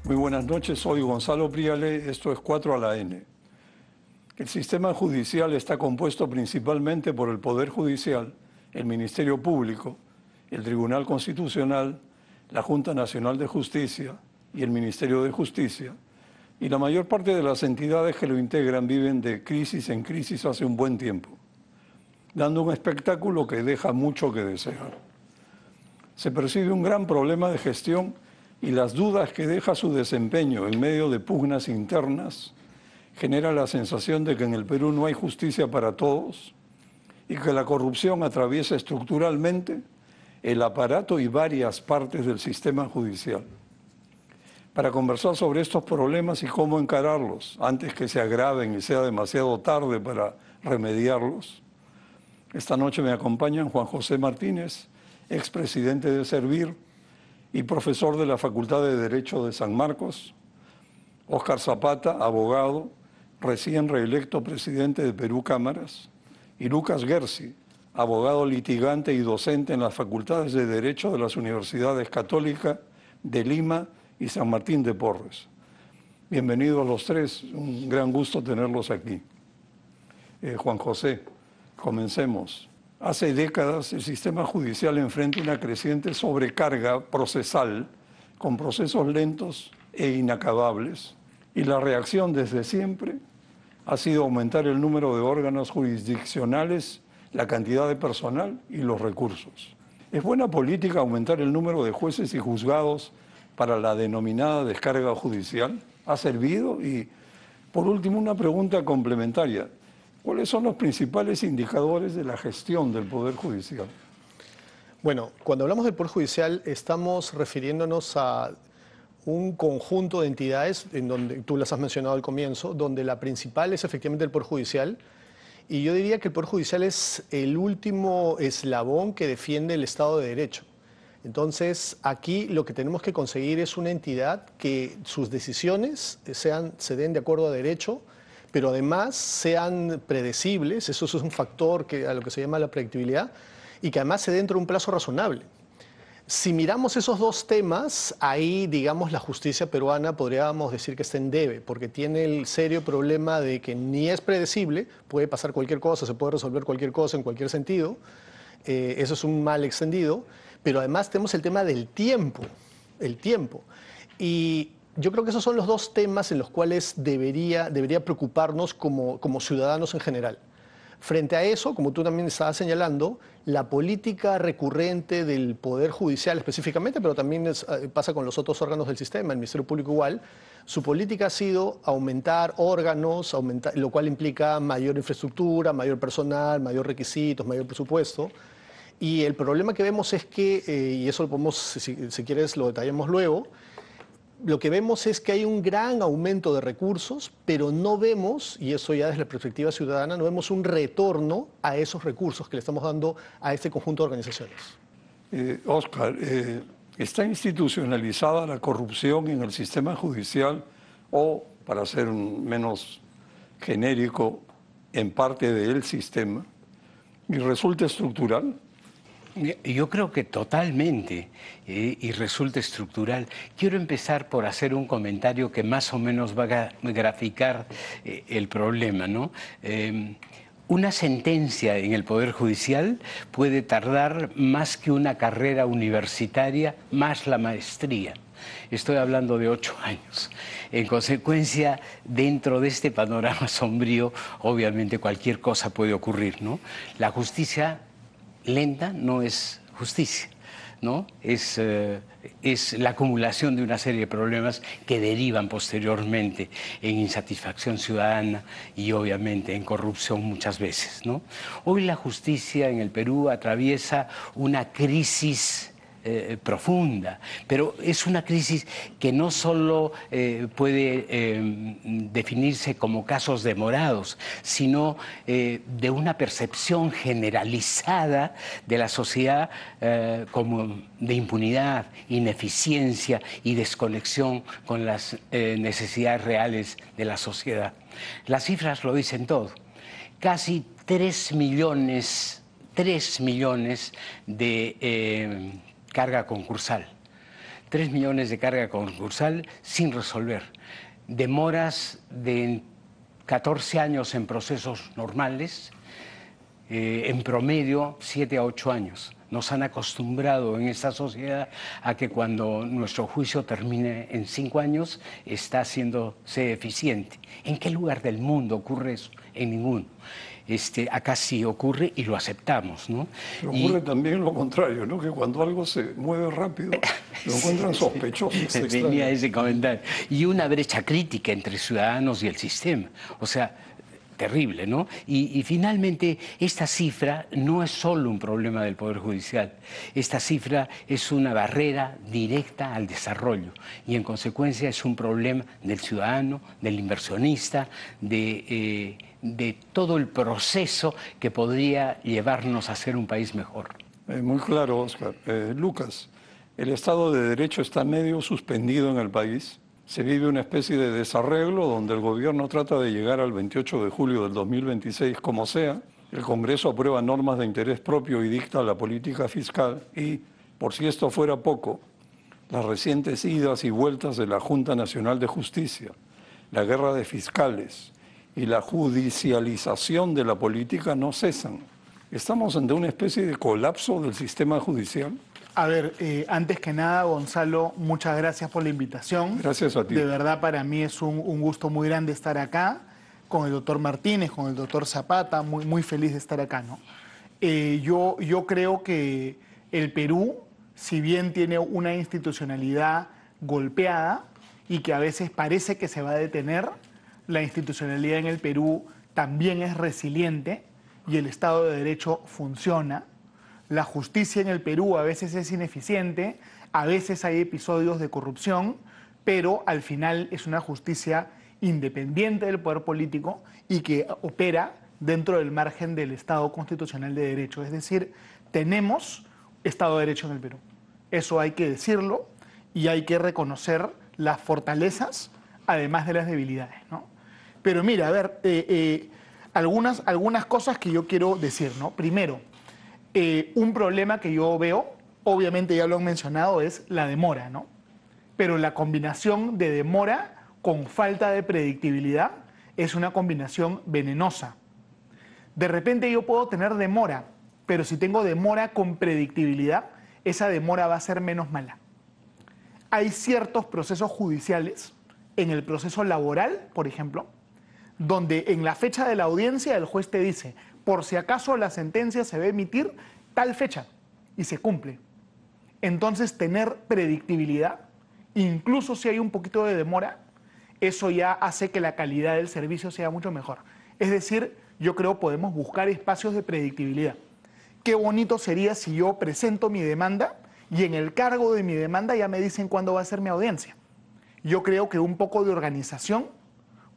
Muy buenas noches, soy Gonzalo Priale, esto es 4 a la N. El sistema judicial está compuesto principalmente por el Poder Judicial, el Ministerio Público, el Tribunal Constitucional, la Junta Nacional de Justicia y el Ministerio de Justicia, y la mayor parte de las entidades que lo integran viven de crisis en crisis hace un buen tiempo, dando un espectáculo que deja mucho que desear. Se percibe un gran problema de gestión y las dudas que deja su desempeño en medio de pugnas internas genera la sensación de que en el Perú no hay justicia para todos y que la corrupción atraviesa estructuralmente el aparato y varias partes del sistema judicial. Para conversar sobre estos problemas y cómo encararlos antes que se agraven y sea demasiado tarde para remediarlos, esta noche me acompañan Juan José Martínez, expresidente de Servir y profesor de la Facultad de Derecho de San Marcos, Óscar Zapata, abogado, recién reelecto presidente de Perú Cámaras, y Lucas Gersi, abogado litigante y docente en las Facultades de Derecho de las Universidades Católica de Lima y San Martín de Porres. Bienvenidos los tres, un gran gusto tenerlos aquí. Juan José, comencemos. Hace décadas el sistema judicial enfrenta una creciente sobrecarga procesal con procesos lentos e inacabables, y la reacción desde siempre ha sido aumentar el número de órganos jurisdiccionales, la cantidad de personal y los recursos. ¿Es buena política aumentar el número de jueces y juzgados para la denominada descarga judicial? ¿Ha servido? Y por último, una pregunta complementaria. ¿Cuáles son los principales indicadores de la gestión del Poder Judicial? Bueno, cuando hablamos del Poder Judicial estamos refiriéndonos a un conjunto de entidades, en donde tú las has mencionado al comienzo, donde la principal es efectivamente el Poder Judicial, y yo diría que el Poder Judicial es el último eslabón que defiende el Estado de Derecho. Entonces, aquí lo que tenemos que conseguir es una entidad que sus decisiones se den de acuerdo a derecho, pero además sean predecibles, eso es un factor a lo que se llama la predictibilidad, y que además se dé dentro de un plazo razonable. Si miramos esos dos temas, ahí, digamos, la justicia peruana podríamos decir que está en debe, porque tiene el serio problema de que ni es predecible, puede pasar cualquier cosa, se puede resolver cualquier cosa en cualquier sentido, eso es un mal extendido, pero además tenemos el tema del tiempo, y yo creo que esos son los dos temas en los cuales debería preocuparnos como ciudadanos en general. Frente a eso, como tú también estabas señalando, la política recurrente del Poder Judicial específicamente, pero también pasa con los otros órganos del sistema, el Ministerio Público igual, su política ha sido aumentar órganos, lo cual implica mayor infraestructura, mayor personal, mayor requisitos, mayor presupuesto. Y el problema que vemos es que, y eso lo podemos, si quieres lo detallamos luego, lo que vemos es que hay un gran aumento de recursos, pero no vemos, y eso ya desde la perspectiva ciudadana, no vemos un retorno a esos recursos que le estamos dando a este conjunto de organizaciones. Óscar, ¿está institucionalizada la corrupción en el sistema judicial o, para ser menos genérico, en parte del sistema y resulta estructural? Yo creo que totalmente y resulta estructural. Quiero empezar por hacer un comentario que más o menos va a graficar el problema, ¿no? Una sentencia en el Poder Judicial puede tardar más que una carrera universitaria, más la maestría. Estoy hablando de 8 años. En consecuencia, dentro de este panorama sombrío, obviamente cualquier cosa puede ocurrir, ¿no? La justicia lenta no es justicia, ¿no? Es la acumulación de una serie de problemas que derivan posteriormente en insatisfacción ciudadana y obviamente en corrupción muchas veces, ¿no? Hoy la justicia en el Perú atraviesa una crisis profunda, pero es una crisis que no solo puede definirse como casos demorados, sino de una percepción generalizada de la sociedad como de impunidad, ineficiencia y desconexión con las necesidades reales de la sociedad. Las cifras lo dicen todo. Casi 3 millones de carga concursal, 3 millones de carga concursal sin resolver. Demoras de 14 años en procesos normales, en promedio 7 a 8 años. Nos han acostumbrado en esta sociedad a que cuando nuestro juicio termine en 5 años está haciéndose eficiente. ¿En qué lugar del mundo ocurre eso? En ninguno. Acá sí ocurre y lo aceptamos, ¿no? Pero ocurre también lo contrario, ¿no? Que cuando algo se mueve rápido, lo encuentran sospechoso. Venía ese comentario. Y una brecha crítica entre ciudadanos y el sistema. O sea, terrible, ¿no? Y finalmente, esta cifra no es solo un problema del Poder Judicial. Esta cifra es una barrera directa al desarrollo y, en consecuencia, es un problema del ciudadano, del inversionista, de todo el proceso que podría llevarnos a ser un país mejor. Muy claro, Oscar. Lucas, el Estado de Derecho está medio suspendido en el país. Se vive una especie de desarreglo donde el gobierno trata de llegar al 28 de julio del 2026 como sea. El Congreso aprueba normas de interés propio y dicta la política fiscal. Y, por si esto fuera poco, las recientes idas y vueltas de la Junta Nacional de Justicia, la guerra de fiscales y la judicialización de la política no cesan. ¿Estamos ante una especie de colapso del sistema judicial? A ver, antes que nada, Gonzalo, muchas gracias por la invitación. Gracias a ti. De verdad, para mí es un gusto muy grande estar acá con el doctor Martínez, con el doctor Zapata, muy feliz de estar acá, ¿no? Yo creo que el Perú, si bien tiene una institucionalidad golpeada y que a veces parece que se va a detener, la institucionalidad en el Perú también es resiliente y el Estado de Derecho funciona. La justicia en el Perú a veces es ineficiente, a veces hay episodios de corrupción, pero al final es una justicia independiente del poder político y que opera dentro del margen del Estado constitucional de derecho. Es decir, tenemos Estado de Derecho en el Perú. Eso hay que decirlo y hay que reconocer las fortalezas, además de las debilidades, ¿no? Pero mira, a ver, algunas cosas que yo quiero decir, ¿no? Primero, un problema que yo veo, obviamente ya lo han mencionado, es la demora, ¿no? Pero la combinación de demora con falta de predictibilidad es una combinación venenosa. De repente yo puedo tener demora, pero si tengo demora con predictibilidad, esa demora va a ser menos mala. Hay ciertos procesos judiciales, en el proceso laboral, por ejemplo, donde en la fecha de la audiencia el juez te dice, por si acaso la sentencia se va a emitir tal fecha, y se cumple. Entonces, tener predictibilidad, incluso si hay un poquito de demora, eso ya hace que la calidad del servicio sea mucho mejor. Es decir, yo creo que podemos buscar espacios de predictibilidad. Qué bonito sería si yo presento mi demanda y en el cargo de mi demanda ya me dicen cuándo va a ser mi audiencia. Yo creo que un poco de organización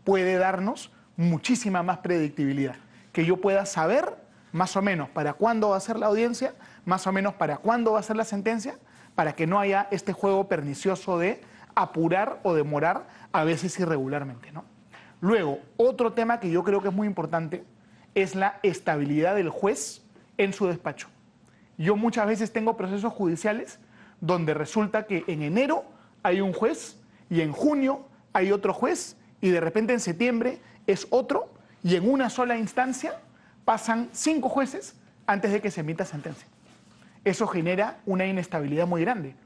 puede darnos muchísima más predictibilidad. Que yo pueda saber más o menos para cuándo va a ser la audiencia, más o menos para cuándo va a ser la sentencia, para que no haya este juego pernicioso de apurar o demorar a veces irregularmente, ¿no? Luego, otro tema que yo creo que es muy importante es la estabilidad del juez en su despacho. Yo muchas veces tengo procesos judiciales donde resulta que en enero hay un juez y en junio hay otro juez y de repente en septiembre es otro y en una sola instancia pasan 5 jueces antes de que se emita sentencia. Eso genera una inestabilidad muy grande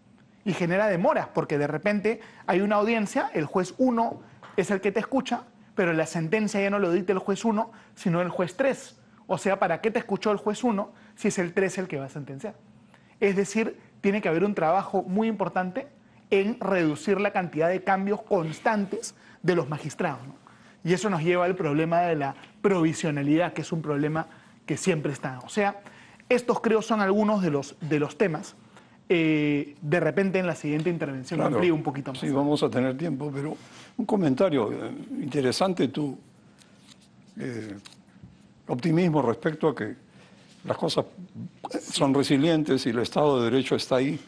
y genera demoras porque de repente hay una audiencia, el juez 1 es el que te escucha, pero la sentencia ya no lo dicta el juez 1, sino el juez 3. O sea, ¿para qué te escuchó el juez 1 si es el 3 el que va a sentenciar? Es decir, tiene que haber un trabajo muy importante en reducir la cantidad de cambios constantes de los magistrados, ¿no? Y eso nos lleva al problema de la provisionalidad, que es un problema que siempre está. O sea, estos creo son algunos de los temas. De repente en la siguiente intervención Claro, amplío un poquito más. Sí, vamos a tener tiempo, pero un comentario interesante tu optimismo respecto a que las cosas son resilientes y el Estado de Derecho está ahí,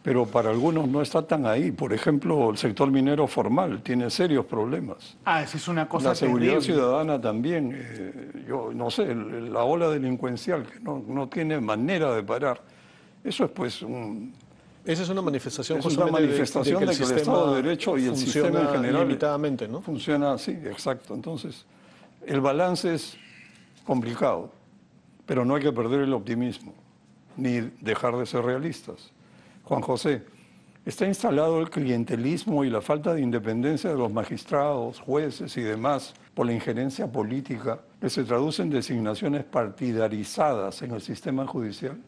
pero para algunos no está tan ahí. Por ejemplo, el sector minero formal tiene serios problemas. Esa es una cosa La seguridad terrible. ciudadana también, yo no sé, la ola delincuencial que no tiene manera de parar. Eso es pues Esa es una manifestación Es una justamente manifestación de que el Estado de Derecho y el sistema en general limitadamente, ¿no? funciona así, exacto. Entonces, el balance es complicado, pero no hay que perder el optimismo, ni dejar de ser realistas. Juan José, está instalado el clientelismo y la falta de independencia de los magistrados, jueces y demás por la injerencia política que se traduce en designaciones partidarizadas en el sistema judicial.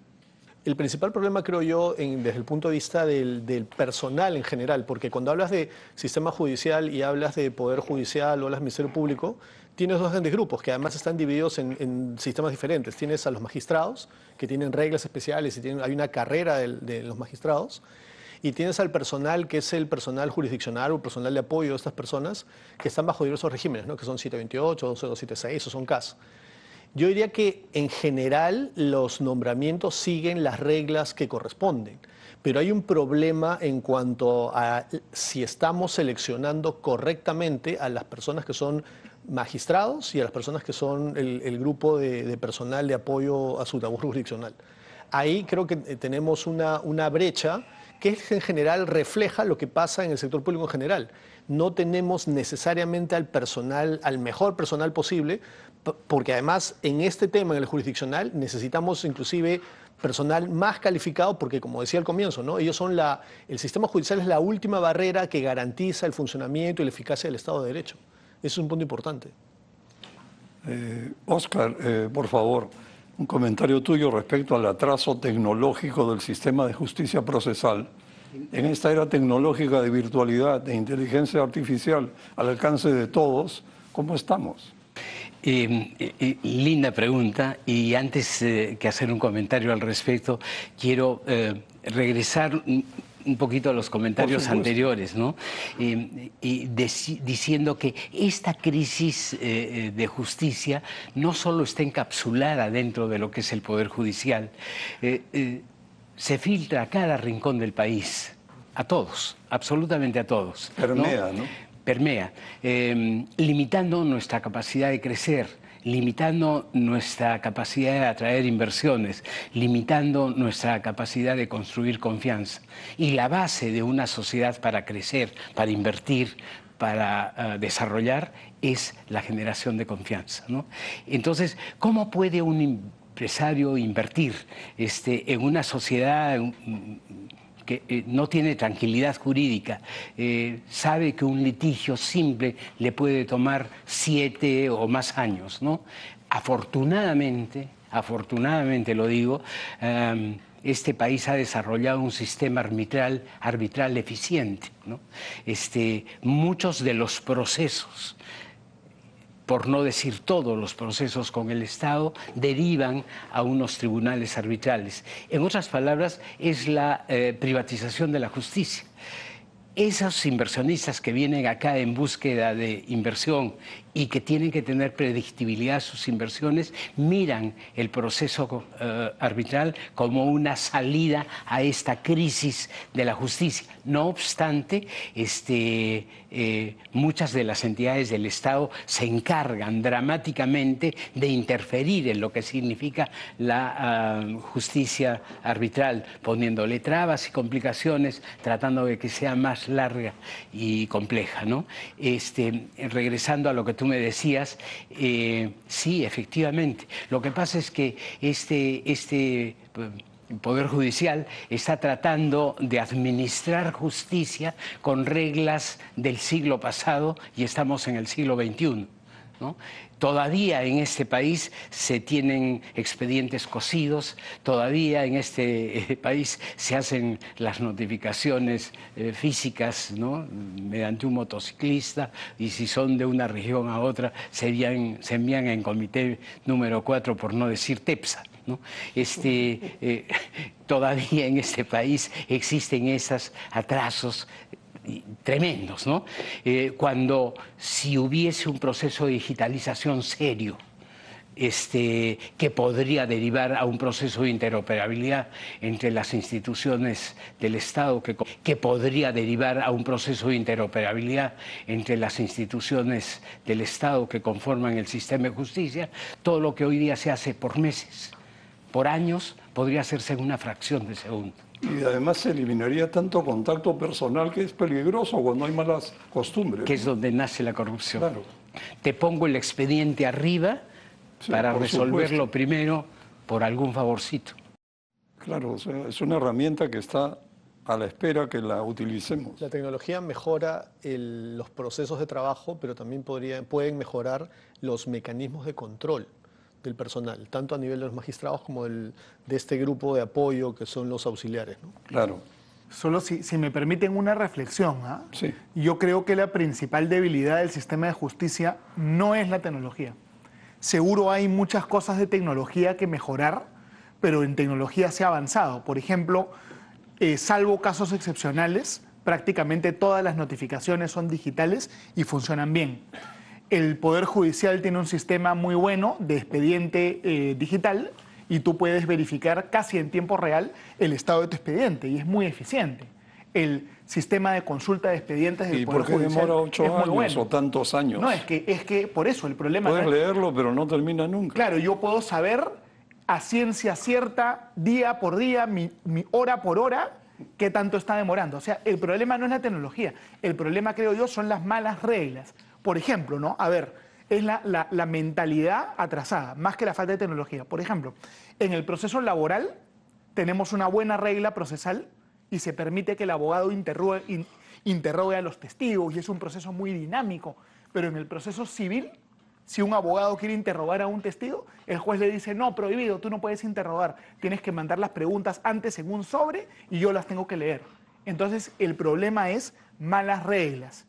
El principal problema, creo yo, desde el punto de vista del personal en general, porque cuando hablas de sistema judicial y hablas de poder judicial o hablas de Ministerio Público, tienes dos grandes grupos que además están divididos en sistemas diferentes. Tienes a los magistrados, que tienen reglas especiales y hay una carrera de los magistrados, y tienes al personal, que es el personal jurisdiccional o el personal de apoyo de estas personas, que están bajo diversos regímenes, ¿no? Que son 728, 12276 o son CAS. Yo diría que en general los nombramientos siguen las reglas que corresponden, pero hay un problema en cuanto a si estamos seleccionando correctamente a las personas que son magistrados y a las personas que son el grupo de personal de apoyo a su labor jurisdiccional. Ahí creo que tenemos una brecha que en general refleja lo que pasa en el sector público en general. No tenemos necesariamente al mejor personal posible, porque además en este tema, en el jurisdiccional, necesitamos inclusive personal más calificado, porque como decía al comienzo, ¿no? Ellos son el sistema judicial es la última barrera que garantiza el funcionamiento y la eficacia del Estado de Derecho. Eso es un punto importante. Oscar, por favor, un comentario tuyo respecto al atraso tecnológico del sistema de justicia procesal. En esta era tecnológica de virtualidad, de inteligencia artificial, al alcance de todos, ¿cómo estamos? Linda pregunta, y antes que hacer un comentario al respecto, quiero regresar un poquito a los comentarios anteriores, ¿no? Diciendo que esta crisis de justicia no solo está encapsulada dentro de lo que es el Poder Judicial, se filtra a cada rincón del país, a todos, absolutamente a todos. Permea, ¿no? Permea, limitando nuestra capacidad de crecer, limitando nuestra capacidad de atraer inversiones, limitando nuestra capacidad de construir confianza. Y la base de una sociedad para crecer, para invertir, para desarrollar, es la generación de confianza, ¿no? Entonces, ¿cómo puede un empresario invertir en una sociedad que no tiene tranquilidad jurídica, sabe que un litigio simple le puede tomar 7 o más años, ¿no? Afortunadamente lo digo, este país ha desarrollado un sistema arbitral eficiente, ¿no? Muchos de los procesos, por no decir todos los procesos con el Estado, derivan a unos tribunales arbitrales. En otras palabras, es la privatización de la justicia. Esos inversionistas que vienen acá en búsqueda de inversión y que tienen que tener predictibilidad a sus inversiones, miran el proceso arbitral como una salida a esta crisis de la justicia. No obstante, muchas de las entidades del Estado se encargan dramáticamente de interferir en lo que significa la justicia arbitral, poniéndole trabas y complicaciones, tratando de que sea más larga y compleja, ¿no? Regresando a lo que tú me decías, sí, efectivamente. Lo que pasa es que el Poder Judicial está tratando de administrar justicia con reglas del siglo pasado y estamos en el siglo XXI, ¿no? Todavía en este país se tienen expedientes cosidos, todavía en este país se hacen las notificaciones físicas, ¿no? Mediante un motociclista, y si son de una región a otra se envían en comité número 4, por no decir TEPSA, ¿no? Todavía en este país existen esos atrasos tremendos, ¿no? Si hubiese un proceso de digitalización serio, que podría derivar a un proceso de interoperabilidad entre las instituciones del Estado, que podría derivar a un proceso de interoperabilidad entre las instituciones del Estado que conforman el sistema de justicia, todo lo que hoy día se hace por meses, por años, podría hacerse en una fracción de segundo. Y además se eliminaría tanto contacto personal que es peligroso cuando hay malas costumbres. Que es donde nace la corrupción. Claro. Te pongo el expediente arriba Sí, para por resolverlo supuesto. primero por algún favorcito. Claro, o sea, es una herramienta que está a la espera que la utilicemos. La tecnología mejora los procesos de trabajo, pero también pueden mejorar los mecanismos de control del personal, tanto a nivel de los magistrados como de este grupo de apoyo que son los auxiliares, ¿no? Claro, Solo si me permiten una reflexión, ¿ah? sí. Yo creo que la principal debilidad del sistema de justicia no es la tecnología. Seguro hay muchas cosas de tecnología que mejorar, pero en tecnología se ha avanzado. Por ejemplo, salvo casos excepcionales, prácticamente todas las notificaciones son digitales y funcionan bien. El Poder Judicial tiene un sistema muy bueno de expediente digital y tú puedes verificar casi en tiempo real el estado de tu expediente y es muy eficiente. El sistema de consulta de expedientes del ¿Y Poder por qué Judicial demora 8 es muy años bueno. o tantos años? No, es que por eso el problema Puedes no es- leerlo, pero no termina nunca. Claro, yo puedo saber a ciencia cierta, día por día, mi hora por hora, qué tanto está demorando. O sea, el problema no es la tecnología, el problema, creo yo, son las malas reglas. Por ejemplo, ¿no? A ver, es la mentalidad atrasada, más que la falta de tecnología. Por ejemplo, en el proceso laboral tenemos una buena regla procesal y se permite que el abogado interrogue a los testigos y es un proceso muy dinámico. Pero en el proceso civil, si un abogado quiere interrogar a un testigo, el juez le dice, no, prohibido, tú no puedes interrogar, tienes que mandar las preguntas antes en un sobre y yo las tengo que leer. Entonces, el problema es malas reglas.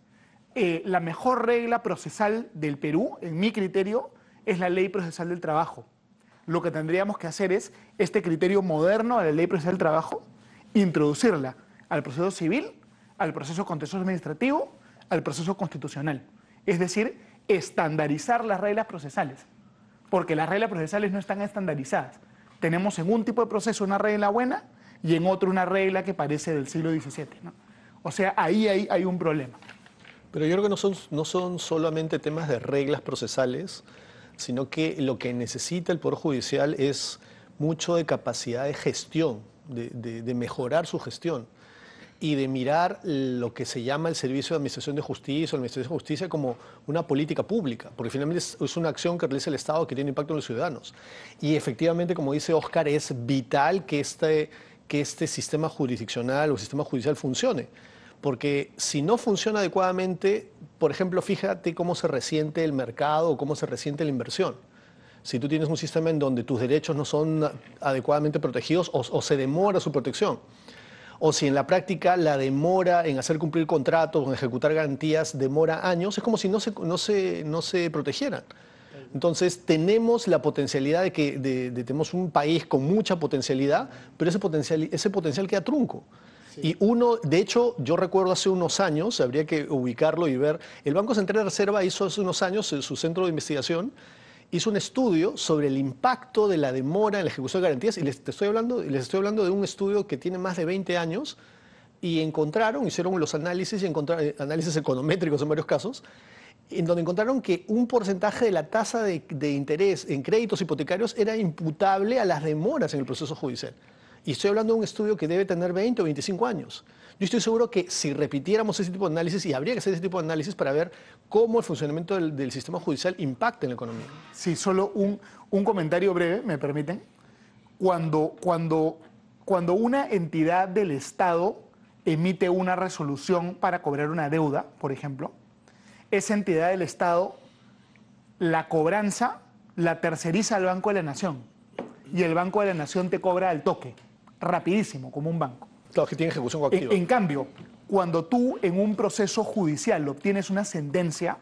La mejor regla procesal del Perú, en mi criterio, es la Ley Procesal del Trabajo. Lo que tendríamos que hacer es este criterio moderno de la Ley Procesal del Trabajo, introducirla al proceso civil, al proceso contencioso administrativo, al proceso constitucional. Es decir, estandarizar las reglas procesales, porque las reglas procesales no están estandarizadas. Tenemos en un tipo de proceso una regla buena y en otro una regla que parece del siglo XVII, ¿no? O sea, ahí hay un problema. Pero yo creo que no son solamente temas de reglas procesales, sino que lo que necesita el Poder Judicial es mucho de capacidad de gestión, de mejorar su gestión y de mirar lo que se llama el Servicio de Administración de Justicia o la Administración de Justicia como una política pública, porque finalmente es una acción que realiza el Estado que tiene impacto en los ciudadanos. Y efectivamente, como dice Óscar, es vital que este sistema jurisdiccional o sistema judicial funcione. Porque si no funciona adecuadamente, por ejemplo, fíjate cómo se resiente el mercado o cómo se resiente la inversión. Si tú tienes un sistema en donde tus derechos no son adecuadamente protegidos o se demora su protección, o si en la práctica la demora en hacer cumplir contratos o en ejecutar garantías demora años, es como si no se protegieran. Entonces tenemos la potencialidad tenemos un país con mucha potencialidad, pero ese potencial queda trunco. Sí. De hecho, yo recuerdo hace unos años, habría que ubicarlo y ver, el Banco Central de Reserva hizo hace unos años, su centro de investigación, hizo un estudio sobre el impacto de la demora en la ejecución de garantías, y les estoy hablando de un estudio que tiene más de 20 años, y hicieron los análisis, análisis econométricos en varios casos, en donde encontraron que un porcentaje de la tasa de interés en créditos hipotecarios era imputable a las demoras en el proceso judicial. Y estoy hablando de un estudio que debe tener 20 o 25 años. Yo estoy seguro que si repitiéramos ese tipo de análisis, y habría que hacer ese tipo de análisis para ver cómo el funcionamiento del sistema judicial impacta en la economía. Sí, solo un comentario breve, ¿me permiten? Cuando una entidad del Estado emite una resolución para cobrar una deuda, por ejemplo, esa entidad del Estado, la cobranza la terceriza al Banco de la Nación. Y el Banco de la Nación te cobra al toque, rapidísimo, como un banco. Claro, que tiene ejecución coactiva. En cambio, cuando tú en un proceso judicial obtienes una sentencia,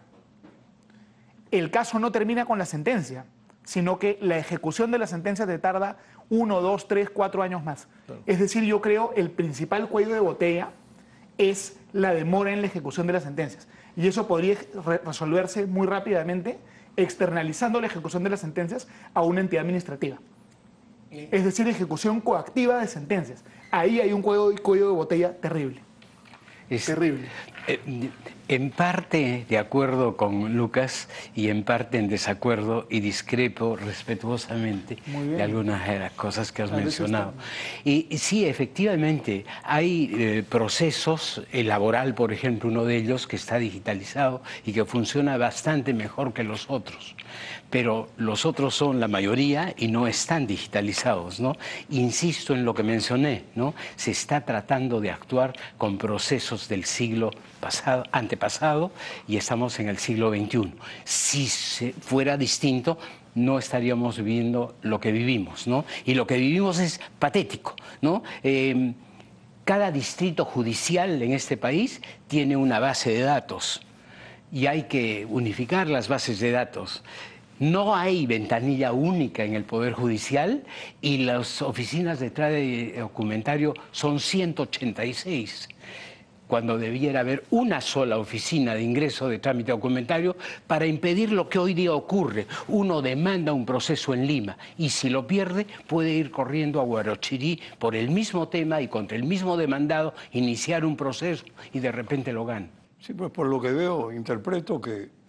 el caso no termina con la sentencia, sino que la ejecución de la sentencia te tarda 1, 2, 3, 4 años más. Claro. Es decir, yo creo el principal cuello de botella es la demora en la ejecución de las sentencias. Y eso podría resolverse muy rápidamente externalizando la ejecución de las sentencias a una entidad administrativa. Es decir, ejecución coactiva de sentencias. Ahí hay un cuello de botella terrible. Terrible. En parte de acuerdo con Lucas y en parte en desacuerdo y discrepo respetuosamente de algunas de las cosas que has mencionado. Y sí, efectivamente, hay procesos, el laboral, por ejemplo, uno de ellos que está digitalizado y que funciona bastante mejor que los otros. Pero los otros son la mayoría y no están digitalizados, ¿no? Insisto en lo que mencioné, ¿no? Se está tratando de actuar con procesos del siglo pasado, antepasado, y estamos en el siglo XXI. Si fuera distinto, no estaríamos viviendo lo que vivimos, ¿no? Y lo que vivimos es patético, ¿no? Cada distrito judicial en este país tiene una base de datos y hay que unificar las bases de datos. No hay ventanilla única en el Poder Judicial y las oficinas de trámite documentario son 186, cuando debiera haber una sola oficina de ingreso de trámite documentario para impedir lo que hoy día ocurre. Uno demanda un proceso en Lima y si lo pierde puede ir corriendo a Huarochirí por el mismo tema y contra el mismo demandado iniciar un proceso y de repente lo gana. Sí, pues por lo que veo, interpreto que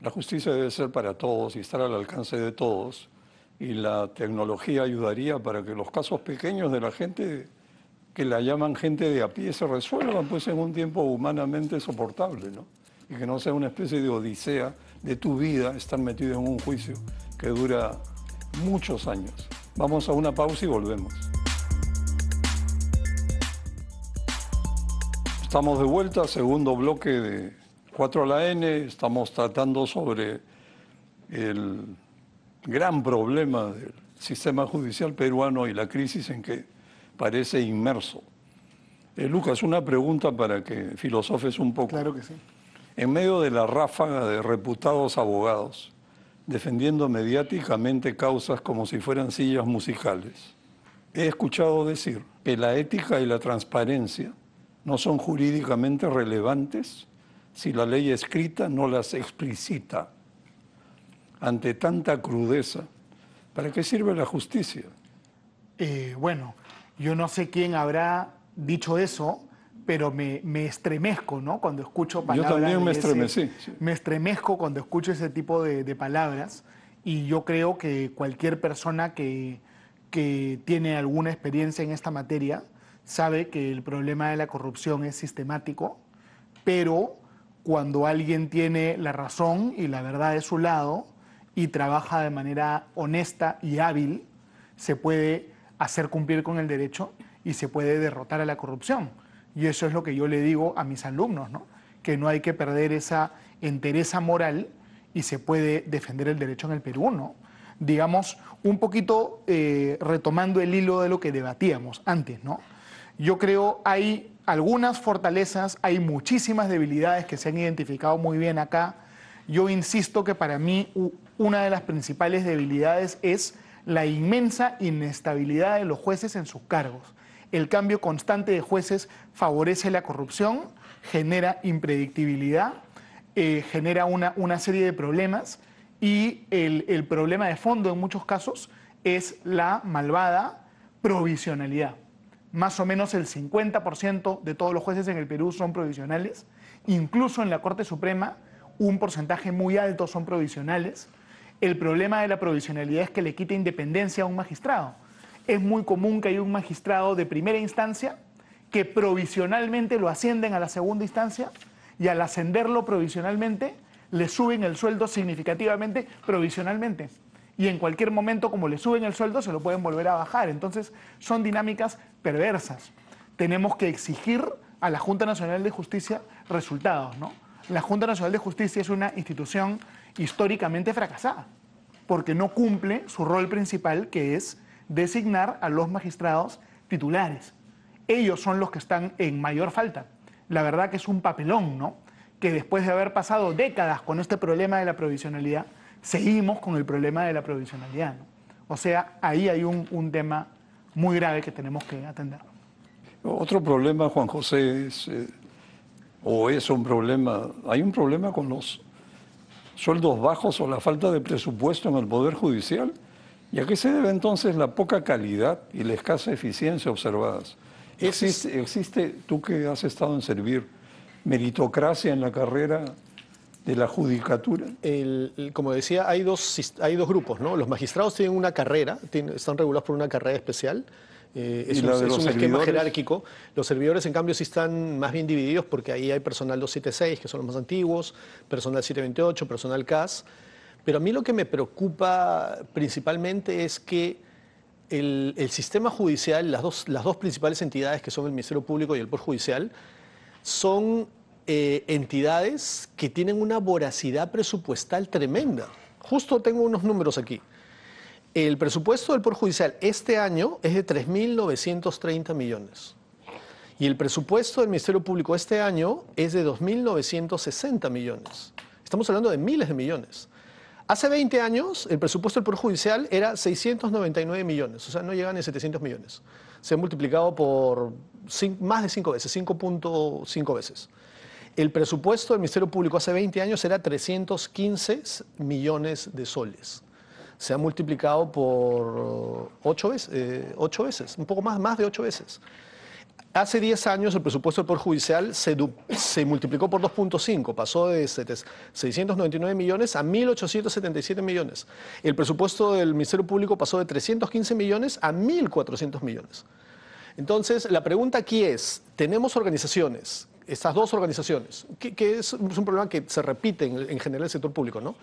la justicia debe ser para todos y estar al alcance de todos, y la tecnología ayudaría para que los casos pequeños de la gente, que la llaman gente de a pie, se resuelvan pues en un tiempo humanamente soportable, ¿no? Y que no sea una especie de odisea de tu vida estar metido en un juicio que dura muchos años. Vamos a una pausa y volvemos. Estamos de vuelta, segundo bloque de 4 a la N, estamos tratando sobre el gran problema del sistema judicial peruano y la crisis en que parece inmerso. Lucas, una pregunta para que filosofes un poco. Claro que sí. En medio de la ráfaga de reputados abogados, defendiendo mediáticamente causas como si fueran sillas musicales, he escuchado decir que la ética y la transparencia no son jurídicamente relevantes si la ley escrita no las explicita. Ante tanta crudeza, ¿para qué sirve la justicia? Bueno, yo no sé quién habrá dicho eso, pero me estremezco, ¿no? Cuando escucho palabras. Yo también me estremecí. Sí. Me estremezco cuando escucho ese tipo de palabras, y yo creo que cualquier persona que tiene alguna experiencia en esta materia sabe que el problema de la corrupción es sistemático, pero cuando alguien tiene la razón y la verdad de su lado y trabaja de manera honesta y hábil, se puede hacer cumplir con el derecho y se puede derrotar a la corrupción. Y eso es lo que yo le digo a mis alumnos, ¿no? Que no hay que perder esa entereza moral y se puede defender el derecho en el Perú, ¿no? Digamos, un poquito retomando el hilo de lo que debatíamos antes, ¿no? Yo creo hay algunas fortalezas, hay muchísimas debilidades que se han identificado muy bien acá. Yo insisto que para mí una de las principales debilidades es la inmensa inestabilidad de los jueces en sus cargos. El cambio constante de jueces favorece la corrupción, genera impredictibilidad, genera una serie de problemas, y el problema de fondo en muchos casos es la malvada provisionalidad. Más o menos el 50% de todos los jueces en el Perú son provisionales. Incluso en la Corte Suprema, un porcentaje muy alto son provisionales. El problema de la provisionalidad es que le quita independencia a un magistrado. Es muy común que haya un magistrado de primera instancia que provisionalmente lo ascienden a la segunda instancia, y al ascenderlo provisionalmente le suben el sueldo significativamente provisionalmente. Y en cualquier momento, como le suben el sueldo, se lo pueden volver a bajar. Entonces, son dinámicas perversas. Tenemos que exigir a la Junta Nacional de Justicia resultados, ¿no? La Junta Nacional de Justicia es una institución históricamente fracasada, porque no cumple su rol principal, que es designar a los magistrados titulares. Ellos son los que están en mayor falta. La verdad que es un papelón, ¿no? Que después de haber pasado décadas con este problema de la provisionalidad, seguimos con el problema de la provisionalidad, ¿no? O sea, ahí hay un tema muy grave que tenemos que atender. Otro problema, Juan José, es un problema, hay un problema con los sueldos bajos o la falta de presupuesto en el Poder Judicial. ¿Y a qué se debe entonces la poca calidad y la escasa eficiencia observadas? Existe, tú que has estado en servir, meritocracia en la carrera de la judicatura? Como decía, hay dos grupos, ¿no? Los magistrados tienen una carrera, están regulados por una carrera especial. Es un esquema jerárquico. Los servidores, en cambio, sí están más bien divididos porque ahí hay personal 276, que son los más antiguos, personal 728, personal CAS. Pero a mí lo que me preocupa principalmente es que el sistema judicial, las dos principales entidades que son el Ministerio Público y el Poder Judicial, son entidades que tienen una voracidad presupuestal tremenda. Justo tengo unos números aquí. El presupuesto del Poder Judicial este año es de 3.930 millones. Y el presupuesto del Ministerio Público este año es de 2.960 millones. Estamos hablando de miles de millones. Hace 20 años, el presupuesto del Poder Judicial era 699 millones, o sea, no llegan ni 700 millones. Se ha multiplicado por más de 5 veces, 5.5 veces. El presupuesto del Ministerio Público hace 20 años era 315 millones de soles. Se ha multiplicado por 8 veces, un poco más de 8 veces. Hace 10 años el presupuesto del Poder Judicial se multiplicó por 2.5, pasó de 699 millones a 1.877 millones. El presupuesto del Ministerio Público pasó de 315 millones a 1.400 millones. Entonces, la pregunta aquí es, tenemos organizaciones, estas dos organizaciones, que es un problema que se repite en general en el sector público, ¿no?,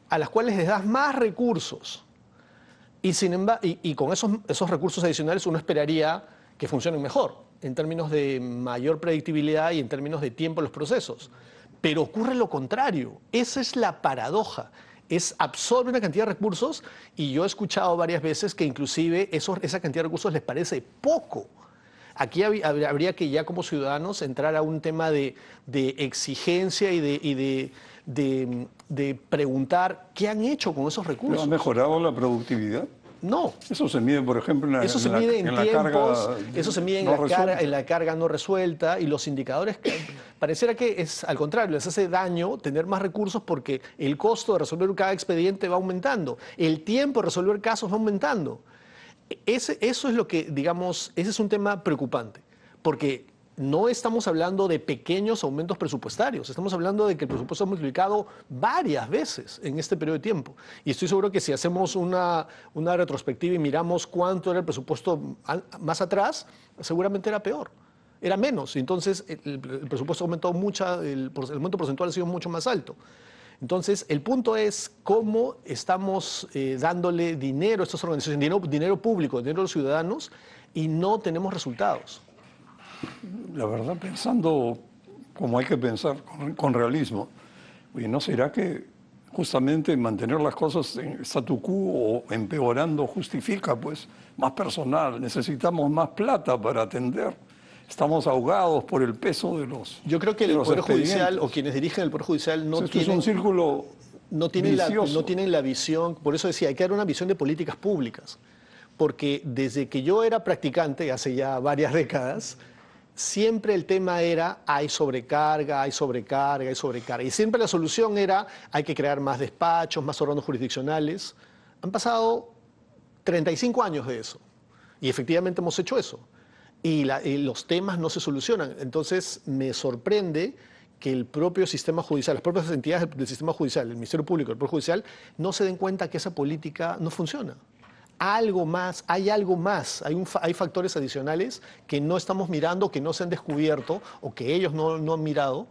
a las cuales les das más recursos y con esos recursos adicionales uno esperaría que funcionen mejor en términos de mayor predictibilidad y en términos de tiempo en los procesos. Pero ocurre lo contrario. Esa es la paradoja. Absorbe una cantidad de recursos y yo he escuchado varias veces que inclusive esa cantidad de recursos les parece poco. Aquí habría que ya como ciudadanos entrar a un tema de exigencia y de preguntar qué han hecho con esos recursos. ¿Pero ha mejorado la productividad? No. Eso se mide, por ejemplo, en la carga. Eso se mide en la carga no resuelta, y los indicadores pareciera que es al contrario, les hace daño tener más recursos porque el costo de resolver cada expediente va aumentando, el tiempo de resolver casos va aumentando. Eso es lo que, digamos, ese es un tema preocupante, porque no estamos hablando de pequeños aumentos presupuestarios, estamos hablando de que el presupuesto ha multiplicado varias veces en este periodo de tiempo. Y estoy seguro que si hacemos una retrospectiva y miramos cuánto era el presupuesto más atrás, seguramente era peor, era menos. Entonces el presupuesto aumentó mucho, el aumento porcentual ha sido mucho más alto. Entonces, el punto es cómo estamos dándole dinero a estas organizaciones, dinero público, dinero a los ciudadanos, y no tenemos resultados. La verdad, pensando como hay que pensar, con realismo, oye, ¿no será que justamente mantener las cosas en statu quo o empeorando justifica pues más personal? Necesitamos más plata para atender. Estamos ahogados por el peso de los Yo creo que el Poder Judicial o quienes dirigen el Poder Judicial no tienen... Es un círculo no tienen la visión, por eso decía, hay que dar una visión de políticas públicas. Porque desde que yo era practicante, hace ya varias décadas, siempre el tema era hay sobrecarga, hay sobrecarga, hay sobrecarga. Y siempre la solución era hay que crear más despachos, más órganos jurisdiccionales. Han pasado 35 años de eso. Y efectivamente hemos hecho eso. Y los temas no se solucionan. Entonces me sorprende que el propio sistema judicial, las propias entidades del sistema judicial, el Ministerio Público, el Poder Judicial, no se den cuenta que esa política no funciona. Hay algo más, hay factores adicionales que no estamos mirando, que no se han descubierto o que ellos no han mirado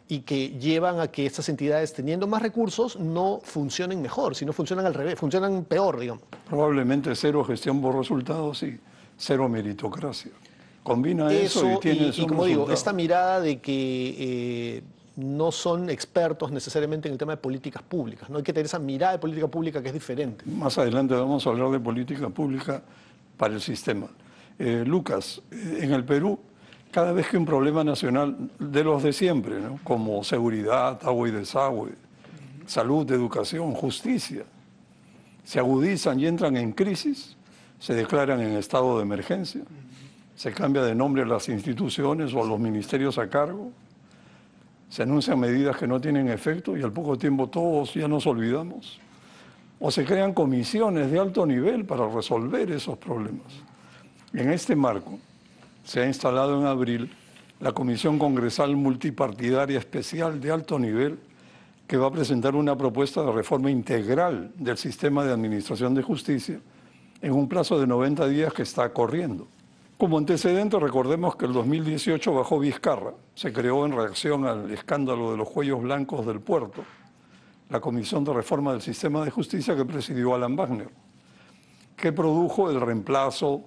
y que llevan a que estas entidades, teniendo más recursos, no funcionen mejor, sino funcionan al revés, funcionan peor, digamos. Probablemente cero gestión por resultados y cero meritocracia. Combina eso y tienes un como resultado. digo, esta mirada de que no son expertos necesariamente en el tema de políticas públicas, no hay que tener esa mirada de política pública que es diferente. Más adelante vamos a hablar de política pública para el sistema. Lucas, en el Perú, cada vez que un problema nacional de los de siempre, ¿no?, como seguridad, agua y desagüe, salud, educación, justicia, se agudizan y entran en crisis, se declaran en estado de emergencia, se cambia de nombre a las instituciones o a los ministerios a cargo, se anuncian medidas que no tienen efecto y al poco tiempo todos ya nos olvidamos, o se crean comisiones de alto nivel para resolver esos problemas. En este marco se ha instalado en abril la Comisión Congresal Multipartidaria Especial de alto nivel, que va a presentar una propuesta de reforma integral del sistema de administración de justicia en un plazo de 90 días que está corriendo. Como antecedente, recordemos que el 2018 bajó Vizcarra, se creó en reacción al escándalo de los cuellos blancos del puerto, la Comisión de Reforma del Sistema de Justicia que presidió Alan Wagner, que produjo el reemplazo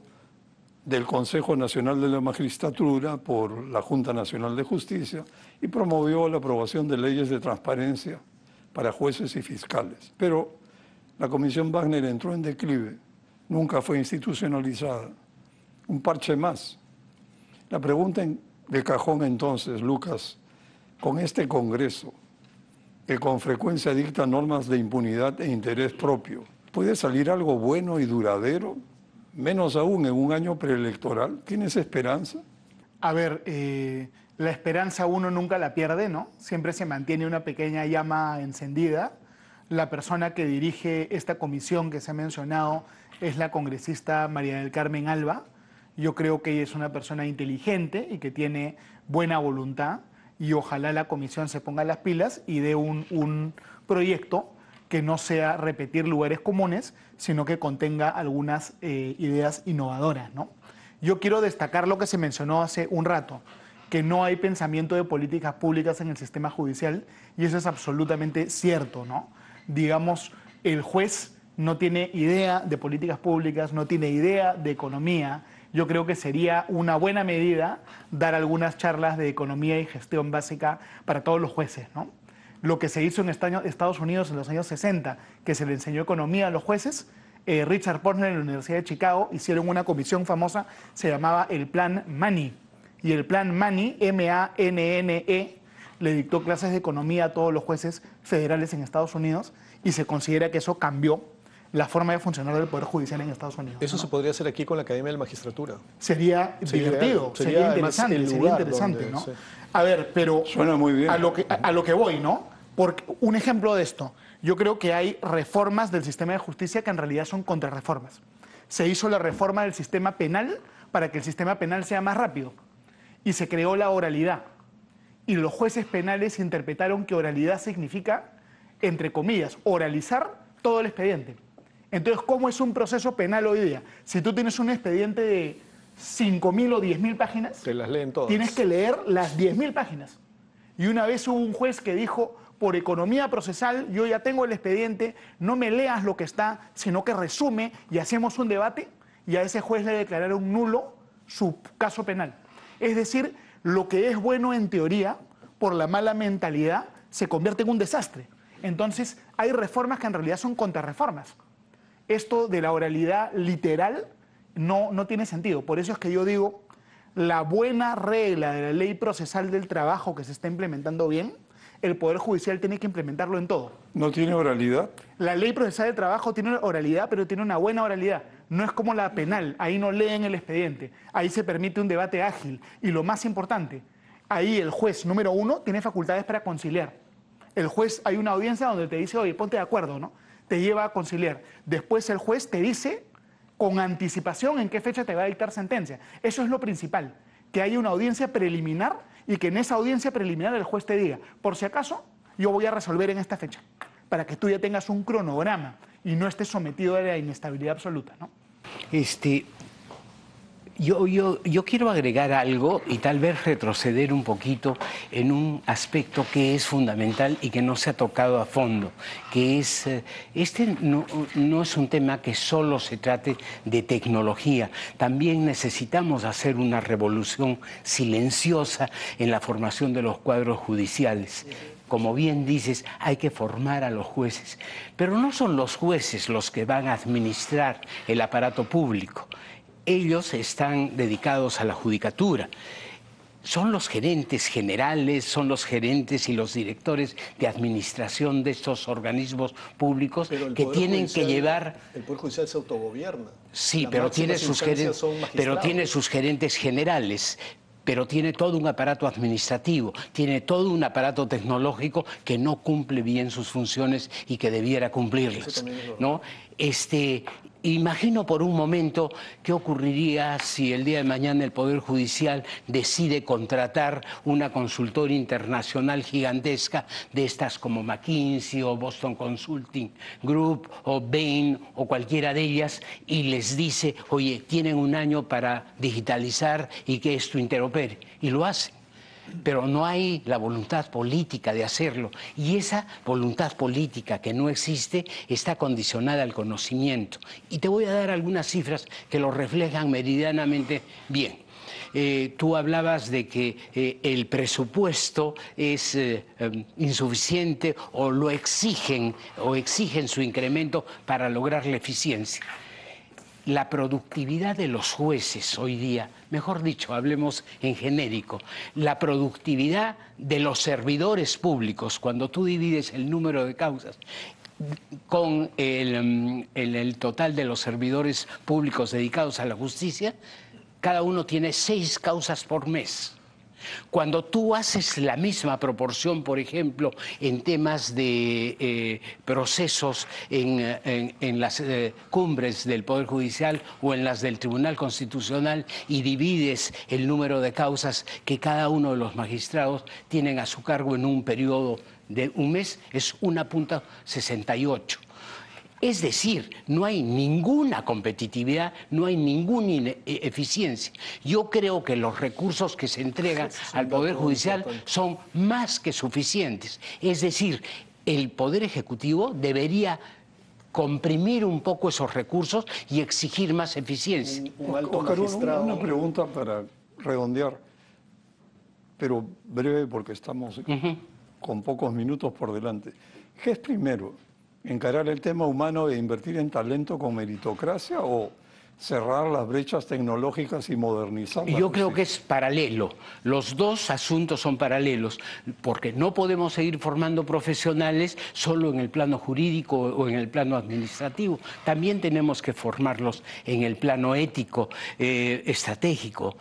del Consejo Nacional de la Magistratura por la Junta Nacional de Justicia y promovió la aprobación de leyes de transparencia para jueces y fiscales. Pero la Comisión Wagner entró en declive, nunca fue institucionalizada. Un parche más. La pregunta de cajón entonces, Lucas, con este Congreso, que con frecuencia dicta normas de impunidad e interés propio, ¿puede salir algo bueno y duradero? Menos aún en un año preelectoral. ¿Tienes esperanza? A ver, la esperanza uno nunca la pierde, ¿no? Siempre se mantiene una pequeña llama encendida. La persona que dirige esta comisión que se ha mencionado es la congresista María del Carmen Alba. Yo creo que ella es una persona inteligente y que tiene buena voluntad, y ojalá la comisión se ponga las pilas y dé un proyecto que no sea repetir lugares comunes, sino que contenga algunas ideas innovadoras, ¿no? Yo quiero destacar lo que se mencionó hace un rato, que no hay pensamiento de políticas públicas en el sistema judicial, y eso es absolutamente cierto, ¿no? Digamos, el juez no tiene idea de políticas públicas, no tiene idea de economía. Yo creo que sería una buena medida dar algunas charlas de economía y gestión básica para todos los jueces, ¿no? Lo que se hizo en Estados Unidos en los años 60, que se le enseñó economía a los jueces, Richard Posner en la Universidad de Chicago hicieron una comisión famosa, se llamaba el Plan Manny. Y el Plan Manny, M-A-N-N-E, le dictó clases de economía a todos los jueces federales en Estados Unidos, y se considera que eso cambió la forma de funcionar del Poder Judicial en Estados Unidos. Eso, ¿no?, se podría hacer aquí con la Academia de la Magistratura. Sería divertido, sería interesante, ¿no? Sí. A ver, pero suena muy bien. A lo que voy, ¿no? Porque un ejemplo de esto, yo creo que hay reformas del sistema de justicia que en realidad son contrarreformas. Se hizo la reforma del sistema penal para que el sistema penal sea más rápido, y se creó la oralidad. Y los jueces penales interpretaron que oralidad significa, entre comillas, oralizar todo el expediente. Entonces, ¿cómo es un proceso penal hoy día? Si tú tienes un expediente de 5.000 o 10.000 páginas, te las leen todas. Tienes que leer las 10.000 páginas. Y una vez hubo un juez que dijo, por economía procesal, yo ya tengo el expediente, no me leas lo que está, sino que resume y hacemos un debate, y a ese juez le declararon nulo su caso penal. Es decir, lo que es bueno en teoría, por la mala mentalidad, se convierte en un desastre. Entonces, hay reformas que en realidad son contrarreformas. Esto de la oralidad literal no tiene sentido. Por eso es que yo digo, la buena regla de la ley procesal del trabajo que se está implementando bien, el Poder Judicial tiene que implementarlo en todo. ¿No tiene oralidad? La ley procesal del trabajo tiene oralidad, pero tiene una buena oralidad. No es como la penal, ahí no leen el expediente, ahí se permite un debate ágil. Y lo más importante, ahí el juez número 1 tiene facultades para conciliar. El juez, hay una audiencia donde te dice, oye, ponte de acuerdo, ¿no? Te lleva a conciliar. Después el juez te dice con anticipación en qué fecha te va a dictar sentencia. Eso es lo principal, que haya una audiencia preliminar y que en esa audiencia preliminar el juez te diga, por si acaso, yo voy a resolver en esta fecha, para que tú ya tengas un cronograma y no estés sometido a la inestabilidad absoluta, ¿no? Yo quiero agregar algo y tal vez retroceder un poquito en un aspecto que es fundamental y que no se ha tocado a fondo, que es, no es un tema que solo se trate de tecnología. También necesitamos hacer una revolución silenciosa en la formación de los cuadros judiciales. Como bien dices, hay que formar a los jueces, pero no son los jueces los que van a administrar el aparato público. Ellos están dedicados a la judicatura. Son los gerentes generales, son los gerentes y los directores de administración de estos organismos públicos que tienen que llevar... El Poder Judicial se autogobierna. Sí, pero tiene sus gerentes generales. Pero tiene todo un aparato administrativo, tiene todo un aparato tecnológico que no cumple bien sus funciones y que debiera cumplirlas, ¿no? Imagino por un momento qué ocurriría si el día de mañana el Poder Judicial decide contratar una consultora internacional gigantesca de estas como McKinsey o Boston Consulting Group o Bain o cualquiera de ellas y les dice, oye, tienen un año para digitalizar y que esto interopere. Y lo hacen. Pero no hay la voluntad política de hacerlo. Y esa voluntad política que no existe está condicionada al conocimiento. Y te voy a dar algunas cifras que lo reflejan meridianamente bien. Tú hablabas de que el presupuesto es insuficiente o lo exigen su incremento para lograr la eficiencia. La productividad de los jueces hoy día, mejor dicho, hablemos en genérico, la productividad de los servidores públicos, cuando tú divides el número de causas con el total de los servidores públicos dedicados a la justicia, cada uno tiene 6 causas por mes. Cuando tú haces la misma proporción, por ejemplo, en temas de procesos en las cumbres del Poder Judicial o en las del Tribunal Constitucional y divides el número de causas que cada uno de los magistrados tienen a su cargo en un periodo de un mes, es 1,68. Es decir, no hay ninguna competitividad, no hay ninguna eficiencia. Yo creo que los recursos que se entregan al Poder Judicial son más que suficientes. Es decir, el Poder Ejecutivo debería comprimir un poco esos recursos y exigir más eficiencia. Oscar, una pregunta para redondear, pero breve porque estamos con pocos minutos por delante. ¿Qué es primero? ¿Encarar el tema humano e invertir en talento con meritocracia o cerrar las brechas tecnológicas y modernizar la Yo creo justicia? que es paralelo. Los dos asuntos son paralelos, porque no podemos seguir formando profesionales solo en el plano jurídico o en el plano administrativo. También tenemos que formarlos en el plano ético, estratégico.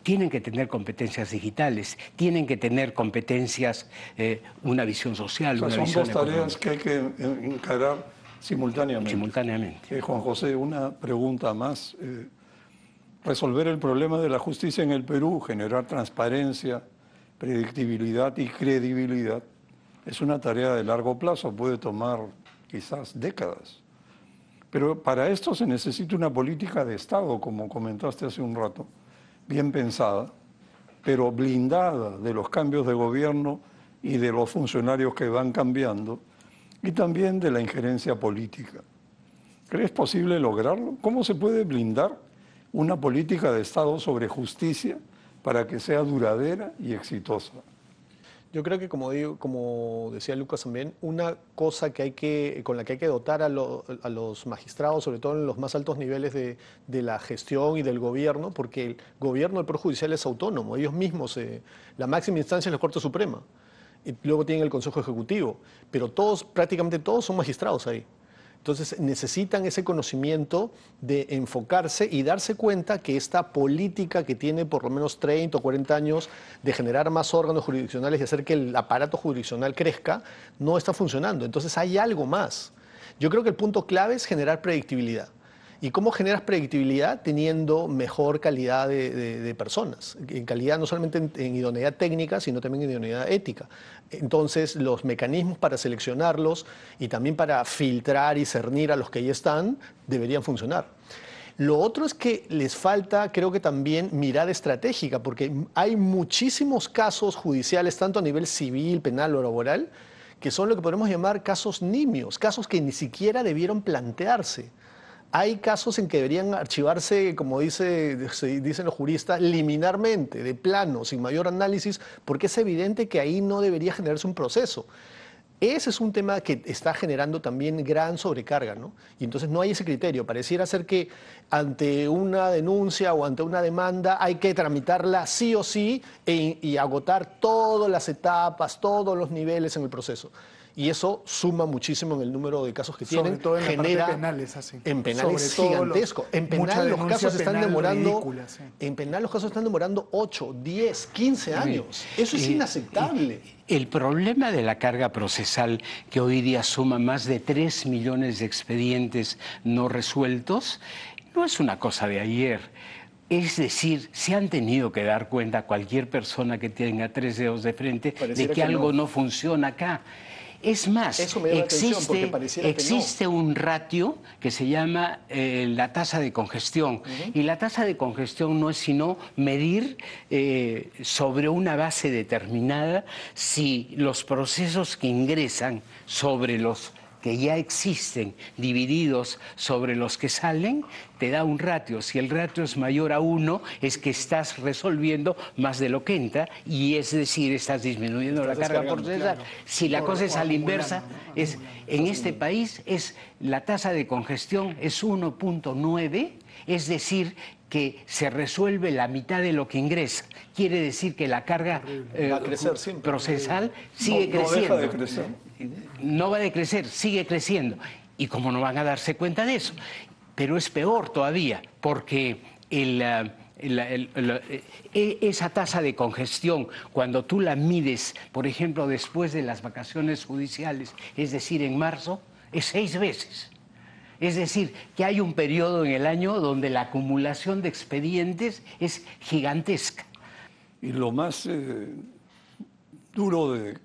Tienen que tener competencias digitales, tienen que tener competencias, una visión social, O sea, una son visión dos tareas económica. que hay que encarar simultáneamente. Simultáneamente. Juan José, una pregunta más. Resolver el problema de la justicia en el Perú, generar transparencia, predictibilidad y credibilidad, es una tarea de largo plazo, puede tomar quizás décadas. Pero para esto se necesita una política de Estado, como comentaste hace un rato, bien pensada, pero blindada de los cambios de gobierno y de los funcionarios que van cambiando, y también de la injerencia política. ¿Crees posible lograrlo? ¿Cómo se puede blindar una política de Estado sobre justicia para que sea duradera y exitosa? Yo creo que, como decía Lucas también, una cosa con la que hay que dotar a los magistrados, sobre todo en los más altos niveles de la gestión y del gobierno, porque el gobierno del Poder Judicial es autónomo, ellos mismos, la máxima instancia es la Corte Suprema, y luego tienen el Consejo Ejecutivo, pero prácticamente todos son magistrados ahí. Entonces necesitan ese conocimiento de enfocarse y darse cuenta que esta política que tiene por lo menos 30 o 40 años de generar más órganos jurisdiccionales y hacer que el aparato jurisdiccional crezca, no está funcionando. Entonces hay algo más. Yo creo que el punto clave es generar predictibilidad. ¿Y cómo generas predictibilidad? Teniendo mejor calidad de personas. En calidad no solamente en idoneidad técnica, sino también en idoneidad ética. Entonces, los mecanismos para seleccionarlos y también para filtrar y cernir a los que ahí están deberían funcionar. Lo otro es que les falta, creo que también, mirada estratégica, porque hay muchísimos casos judiciales, tanto a nivel civil, penal o laboral, que son lo que podemos llamar casos nimios, casos que ni siquiera debieron plantearse. Hay casos en que deberían archivarse, como dicen los juristas, liminarmente, de plano, sin mayor análisis, porque es evidente que ahí no debería generarse un proceso. Ese es un tema que está generando también gran sobrecarga, ¿no? Y entonces no hay ese criterio. Pareciera ser que ante una denuncia o ante una demanda hay que tramitarla sí o sí y agotar todas las etapas, todos los niveles en el proceso. Y eso suma muchísimo en el número de casos que Sobre tienen. todo en la parte genera penales, así. en penal es Sobre todo gigantesco. En mucha penal los denuncia casos están penal demorando ridícula, sí. en penal los casos están demorando 8, 10, 15 años. Eso es inaceptable. El problema de la carga procesal, que hoy día suma más de 3 millones de expedientes no resueltos, no es una cosa de ayer. Es decir, se han tenido que dar cuenta cualquier persona que tenga 3 dedos de frente Pareciera de que que algo no. no funciona acá. Es más, Eso me llama la atención, porque pareciera que no. existe un ratio que se llama la tasa de congestión. Y la tasa de congestión no es sino medir sobre una base determinada si los procesos que ingresan sobre los que ya existen, divididos sobre los que salen, te da un ratio. Si el ratio es mayor a 1, es que estás resolviendo más de lo que entra, y es decir, estás disminuyendo la carga procesal. claro. Si la cosa es a la inversa, Acumulando, ¿no? es, en este país la tasa de congestión es 1.9, es decir, que se resuelve la mitad de lo que ingresa. Quiere decir que la carga Va a crecer siempre. procesal sigue No creciendo. deja de crecer. No va a decrecer, sigue creciendo. ¿Y cómo no van a darse cuenta de eso? Pero es peor todavía, porque esa tasa de congestión, cuando tú la mides, por ejemplo, después de las vacaciones judiciales, es decir, en marzo, es 6 veces. Es decir, que hay un periodo en el año donde la acumulación de expedientes es gigantesca. Y lo más duro de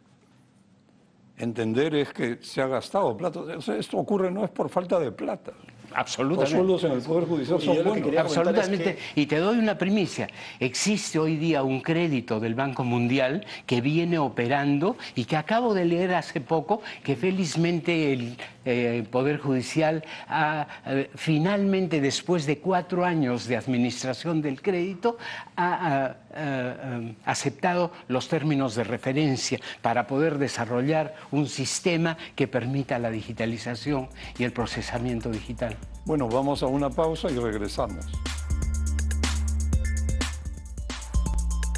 entender es que se ha gastado plata. O sea, esto ocurre no es por falta de plata. Los Absolutamente. sueldos en el Poder Judicial Y son yo lo que buenos. quería comentar Absolutamente. es Y te doy una primicia. Existe hoy día un crédito del Banco Mundial que viene operando y que acabo de leer hace poco que felizmente el Poder Judicial ha finalmente, después de 4 años de administración del crédito, ha aceptado los términos de referencia para poder desarrollar un sistema que permita la digitalización y el procesamiento digital. Bueno, vamos a una pausa y regresamos.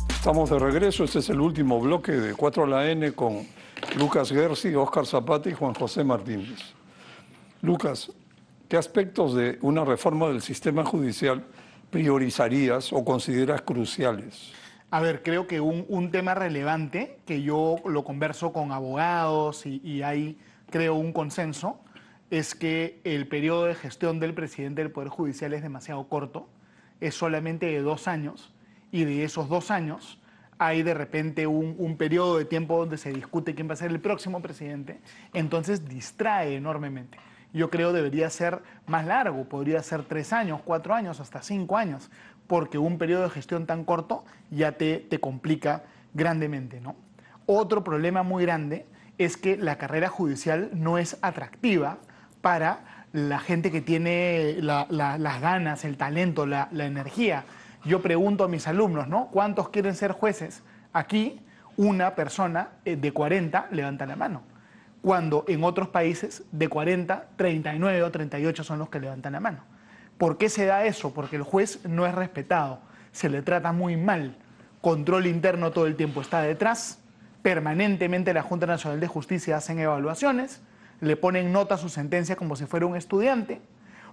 Estamos de regreso. Este es el último bloque de 4 a la N con Lucas Gersi, Óscar Zapata y Juan José Martínez. Lucas, ¿qué aspectos de una reforma del sistema judicial priorizarías o consideras cruciales? A ver, creo que un tema relevante, que yo lo converso con abogados y hay, creo, un consenso, es que el periodo de gestión del presidente del Poder Judicial es demasiado corto, es solamente de 2 años, y de esos 2 años hay de repente un periodo de tiempo donde se discute quién va a ser el próximo presidente, entonces distrae enormemente. Yo creo debería ser más largo, podría ser 3 años, 4 años, hasta 5 años, porque un periodo de gestión tan corto ya te complica grandemente, ¿no? Otro problema muy grande es que la carrera judicial no es atractiva para la gente que tiene las ganas, el talento, la energía. Yo pregunto a mis alumnos, ¿no? ¿Cuántos quieren ser jueces? Aquí, una persona de 40 levanta la mano, cuando en otros países de 40, 39 o 38 son los que levantan la mano. ¿Por qué se da eso? Porque el juez no es respetado, se le trata muy mal, control interno todo el tiempo está detrás, permanentemente la Junta Nacional de Justicia hacen evaluaciones, le ponen nota a su sentencia como si fuera un estudiante,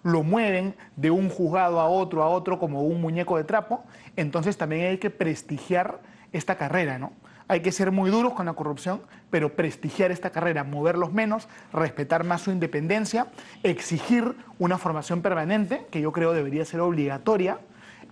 lo mueven de un juzgado a otro como un muñeco de trapo. Entonces también hay que prestigiar esta carrera, ¿no? Hay que ser muy duros con la corrupción, pero prestigiar esta carrera, moverlos menos, respetar más su independencia, exigir una formación permanente, que yo creo debería ser obligatoria,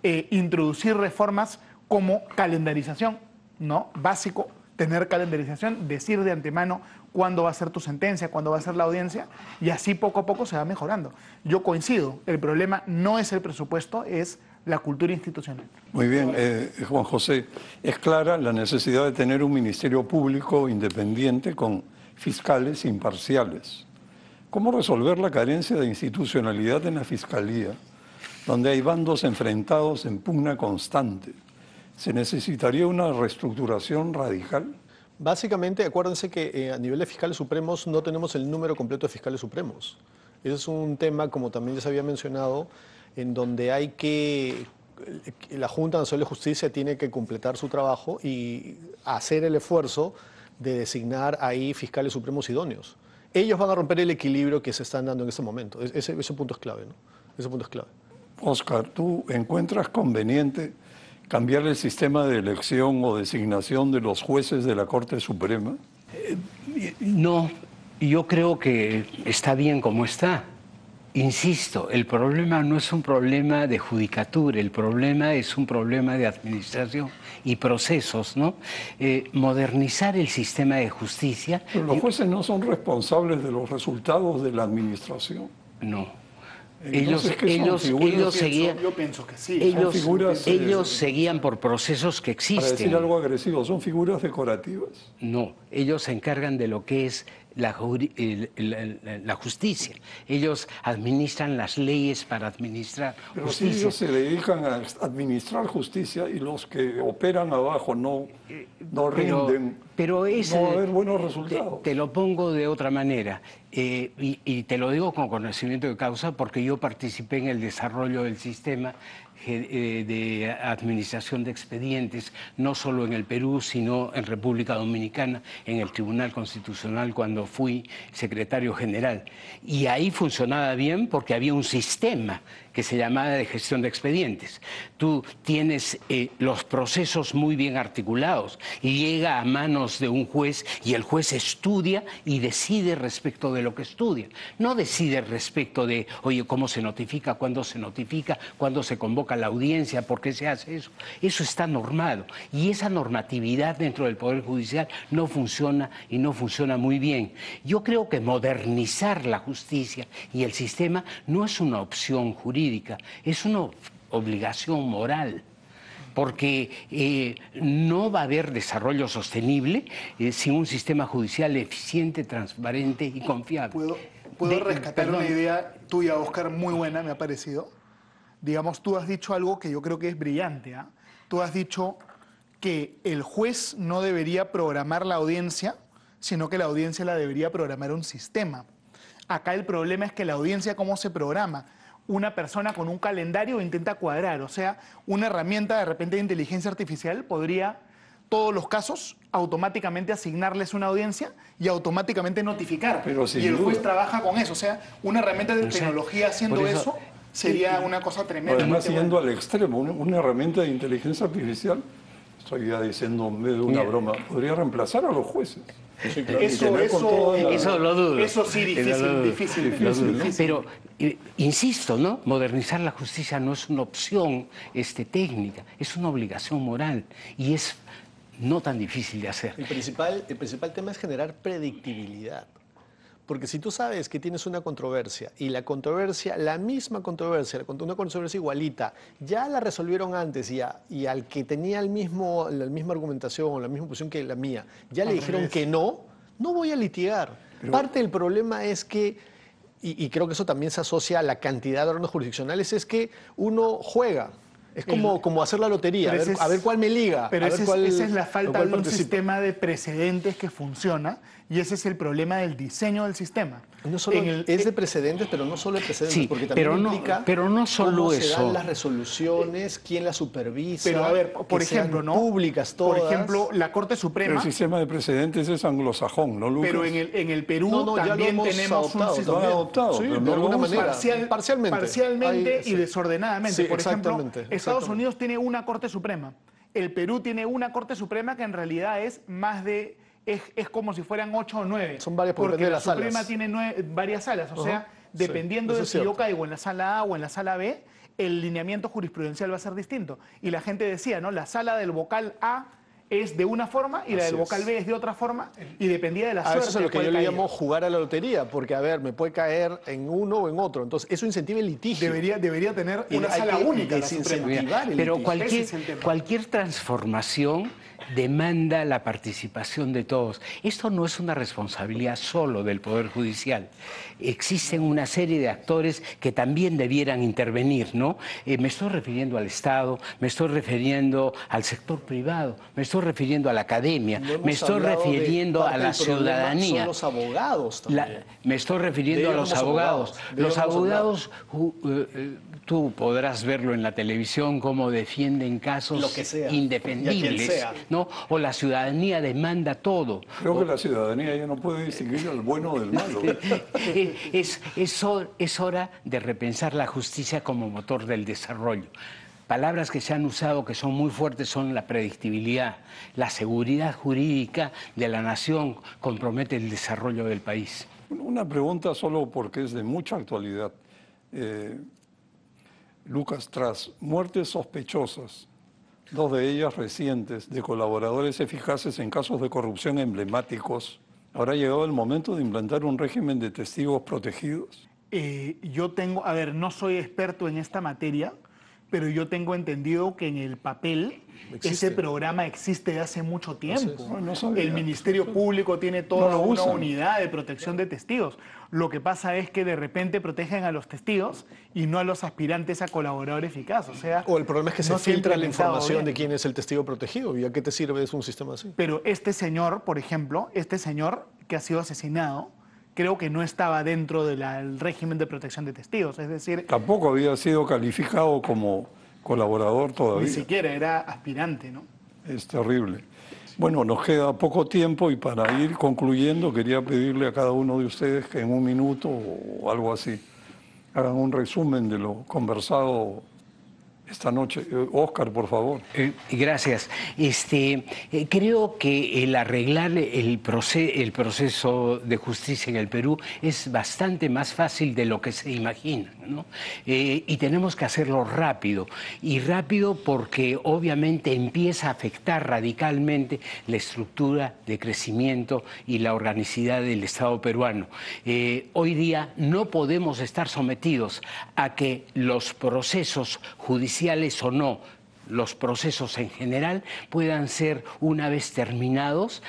introducir reformas como calendarización, ¿no? Básico, tener calendarización, decir de antemano cuándo va a ser tu sentencia, cuándo va a ser la audiencia, y así poco a poco se va mejorando. Yo coincido, el problema no es el presupuesto, es la cultura institucional. Muy bien, Juan José, es clara la necesidad de tener un ministerio público independiente con fiscales imparciales. ¿Cómo resolver la carencia de institucionalidad en la Fiscalía, donde hay bandos enfrentados en pugna constante? ¿Se necesitaría una reestructuración radical? Básicamente, acuérdense que a nivel de fiscales supremos no tenemos el número completo de fiscales supremos. Ese es un tema, como también ya se había mencionado, en donde hay que, la Junta Nacional de Justicia tiene que completar su trabajo y hacer el esfuerzo de designar ahí fiscales supremos idóneos. Ellos van a romper el equilibrio que se están dando en este momento. Ese punto es clave, ¿no? Ese punto es clave. Oscar, ¿tú encuentras conveniente cambiar el sistema de elección o designación de los jueces de la Corte Suprema? No, yo creo que está bien como está. Insisto, el problema no es un problema de judicatura, el problema es un problema de administración y procesos, ¿no? Modernizar el sistema de justicia... Pero los jueces no son responsables de los resultados de la administración. No. Ellos seguían, yo pienso que sí. ellos seguían por procesos que Para decir existen. algo agresivo, ¿son figuras decorativas? No, ellos se encargan de lo que es la justicia. Ellos administran las leyes para administrar Pero si justicia. ellos se dedican a administrar justicia y los que operan abajo no rinden, Pero no va a haber buenos resultados. te lo pongo de otra manera y te lo digo con conocimiento de causa porque yo participé en el desarrollo del sistema de administración de expedientes, no solo en el Perú, sino en República Dominicana, en el Tribunal Constitucional cuando fui secretario general. Y ahí funcionaba bien porque había un sistema que se llamaba de gestión de expedientes. Tú tienes los procesos muy bien articulados y llega a manos de un juez y el juez estudia y decide respecto de lo que estudia. No decide respecto de, oye, cómo se notifica, cuándo se convoca la audiencia, por qué se hace eso. Eso está normado y esa normatividad dentro del Poder Judicial no funciona y no funciona muy bien. Yo creo que modernizar la justicia y el sistema no es una opción jurídica, es una obligación moral. Porque no va a haber desarrollo sostenible sin un sistema judicial eficiente, transparente y confiable. ¿Puedo rescatar una idea tuya, Oscar, muy buena, me ha parecido? Digamos, tú has dicho algo que yo creo que es brillante, ¿eh? Tú has dicho que el juez no debería programar la audiencia, sino que la audiencia la debería programar un sistema. Acá el problema es que la audiencia, ¿cómo se programa? Una persona con un calendario intenta cuadrar, o sea, una herramienta de repente de inteligencia artificial podría, todos los casos, automáticamente asignarles una audiencia y automáticamente notificar. Pero sin y el juez duda. trabaja con eso, o sea, una herramienta de tecnología haciendo eso sería una cosa tremenda. Además, yendo al extremo, una herramienta de inteligencia artificial, estoy ya diciendo en medio de una broma, podría reemplazar a los jueces. Eso lo dudo. Eso sí, difícil. ¿no? Pero, insisto, ¿no? Modernizar la justicia no es una opción técnica, es una obligación moral y es no tan difícil de hacer. El principal tema es generar predictibilidad. Porque si tú sabes que tienes una controversia y la misma controversia, una controversia igualita, ya la resolvieron antes y al que tenía la misma argumentación o la misma posición que la mía, ya le dijeron que no voy a litigar. Parte del problema es que, y creo que eso también se asocia a la cantidad de órganos jurisdiccionales, es que uno juega. Es como hacer la lotería, a ver cuál me liga. Pero esa es la falta de un participa. sistema de precedentes que funciona y ese es el problema del diseño del sistema. No solo es de precedentes, pero no solo de precedentes, Sí, porque también implica pero no solo cómo eso. se dan las resoluciones, quién las supervisa, Pero a ver, por que sean ejemplo, ¿no? públicas todas. Por ejemplo, la Corte Pero Suprema, el sistema de precedentes es anglosajón, ¿no, Lucas? pero en el Perú No, ya lo también hemos tenemos adoptado, un sistema. Lo han adoptado, Sí, pero de no lo alguna usan. manera. Parcialmente y desordenadamente. Sí, Por ejemplo, exactamente. Estados Unidos tiene una Corte Suprema. El Perú tiene una Corte Suprema que en realidad es más de... Es como si fueran 8 o 9. Son varias, porque depende de la las salas. Suprema tiene varias salas. O sea, Sí, dependiendo eso de es si yo cierto. caigo en la sala A o en la sala B, el lineamiento jurisprudencial va a ser distinto. Y la gente decía, ¿no? La sala del vocal A es de una forma y la del vocal B es de otra forma y dependía de la suerte. Eso es lo que de yo cuál le caiga. llamo jugar a la lotería, porque, a ver, me puede caer en uno o en otro. Entonces, eso incentiva el litigio. Debería tener Y una hay sala que única. La Suprema. desincentivar el Pero litigio. Ese es el tema. cualquier transformación demanda la participación de todos. Esto no es una responsabilidad solo del Poder Judicial. Existen una serie de actores que también debieran intervenir, ¿no? Me estoy refiriendo al Estado, me estoy refiriendo al sector privado, me estoy refiriendo a la academia, No me hemos estoy hablado de refiriendo a parte la del problema ciudadanía. Son los abogados también. Me estoy refiriendo De a ellos los hemos abogados. hablado, de Los ellos hemos abogados, tú podrás verlo en la televisión, cómo defienden casos Lo que sea, indefendibles, y a quien sea. ¿no? O la ciudadanía demanda todo. Creo que la ciudadanía ya no puede distinguir al bueno del malo. Es hora de repensar la justicia como motor del desarrollo. Palabras que se han usado que son muy fuertes son la predictibilidad, la seguridad jurídica de la nación compromete el desarrollo del país. Una pregunta solo porque es de mucha actualidad. Lucas, tras muertes sospechosas, 2 de ellas recientes, de colaboradores eficaces en casos de corrupción emblemáticos, ¿habrá llegado el momento de implantar un régimen de testigos protegidos? Yo tengo, a ver, no soy experto en esta materia, pero yo tengo entendido que en el papel ese programa existe de hace mucho tiempo. No sabía. El Ministerio Público tiene toda No lo una usan. unidad de protección de testigos. Lo que pasa es que de repente protegen a los testigos y no a los aspirantes a colaborador eficaz. O el problema es que no se filtra la implementado información bien. de quién es el testigo protegido. ¿Y a qué te sirve un sistema así? Pero este señor, por ejemplo, este señor que ha sido asesinado, creo que no estaba dentro del régimen de protección de testigos. Es decir, Tampoco había sido calificado como colaborador todavía. ni siquiera era aspirante, ¿no? Es terrible. Bueno, nos queda poco tiempo y para ir concluyendo quería pedirle a cada uno de ustedes que en un minuto o algo así hagan un resumen de lo conversado esta noche. Óscar, por favor. Gracias. Creo que el arreglar el proceso de justicia en el Perú es bastante más fácil de lo que se imagina, ¿no? Y tenemos que hacerlo rápido. Y rápido porque obviamente empieza a afectar radicalmente la estructura de crecimiento y la organicidad del Estado peruano. Hoy día no podemos estar sometidos a que los procesos judiciales o no, los procesos en general puedan ser, una vez terminados,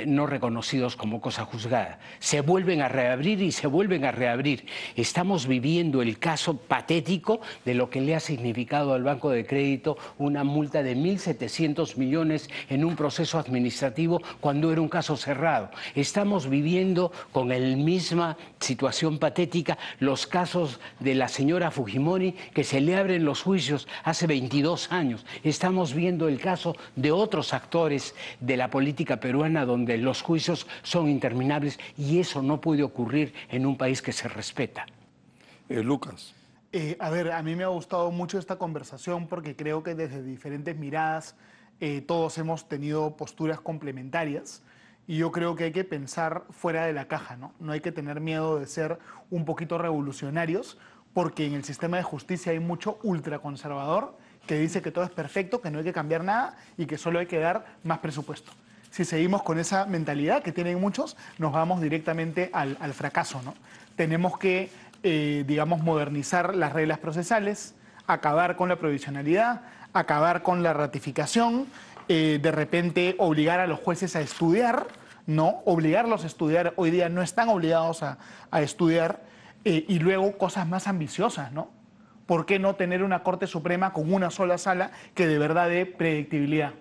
no reconocidos como cosa juzgada. Se vuelven a reabrir y se vuelven a reabrir. Estamos viviendo el caso patético de lo que le ha significado al Banco de Crédito una multa de 1.700 millones en un proceso administrativo cuando era un caso cerrado. Estamos viviendo con la misma situación patética los casos de la señora Fujimori, que se le abren los juicios hace 22 años. Estamos viendo el caso de otros actores de la política peruana donde los juicios son interminables y eso no puede ocurrir en un país que se respeta. Lucas. A ver, a mí me ha gustado mucho esta conversación porque creo que desde diferentes miradas todos hemos tenido posturas complementarias y yo creo que hay que pensar fuera de la caja, ¿no? No hay que tener miedo de ser un poquito revolucionarios porque en el sistema de justicia hay mucho ultraconservador que dice que todo es perfecto, que no hay que cambiar nada y que solo hay que dar más presupuesto. Si seguimos con esa mentalidad que tienen muchos, nos vamos directamente al fracaso, ¿no? Tenemos que, digamos, modernizar las reglas procesales, acabar con la provisionalidad, acabar con la ratificación, de repente obligar a los jueces a estudiar, ¿no? Obligarlos a estudiar, hoy día no están obligados a estudiar, y luego cosas más ambiciosas, ¿no? ¿Por qué no tener una Corte Suprema con una sola sala que de verdad dé predictibilidad?